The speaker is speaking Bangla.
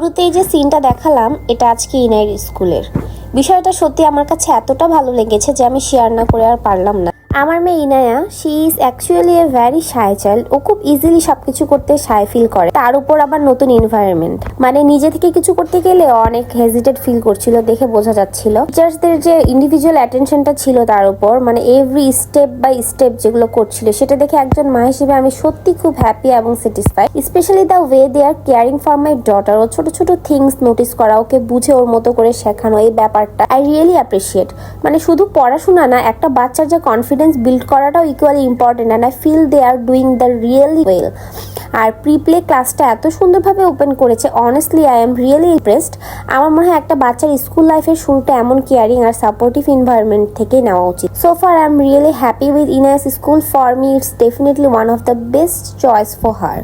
শুরুতেই যে সিনটা দেখালাম এটা আজকে ইনাইর স্কুলের। বিষয়টা সত্যি আমার কাছে এতটা ভালো লেগেছে যে আমি শেয়ার না করে আর পারলাম না। আমার মেয়ে Inaya, she is actually a very shy child. ও খুব ইজিলি সবকিছু করতে শাই ফিল করে, তার উপর আবার নতুন এনভায়রনমেন্ট, মানে নিজে থেকে কিছু করতে গেলে অনেক হেজিটেট ফিল করছিল, দেখে বোঝা যাচ্ছিল। টিচার্সদের যে ইন্ডিভিজুয়াল অ্যাটেনশনটা ছিল তার উপর, মানে এভরি স্টেপ বাই স্টেপ যেগুলো করছিল, সেটা দেখে একজন মা হিসেবে আমি সত্যি খুব হ্যাপি এবং satisfied. Specially the way they are caring for my daughter. ও ছোট ছোট থিংস নোটিস করা, ওকে বুঝে ওর মতো করে শেখানো, এই ব্যাপারটা আই রিয়েলি অ্যাপ্রিসিয়েট। মানে শুধু পড়াশোনা না, একটা বাচ্চার যে কনফিডেন্স বিল্ড করাটাও equally important, and I feel they are doing the really well. আর প্রি প্লে ক্লাসটা এত সুন্দরভাবে ওপেন করেছে, honestly I am really impressed. আমার মনে হয় একটা বাচ্চার স্কুল লাইফের শুরুটা এমন কেয়ারিং আর সাপোর্টিভ এনভায়রনমেন্ট থেকে নেওয়া উচিত। So far I am really happy with Inaya's school. For me it's definitely one of the best choice for her.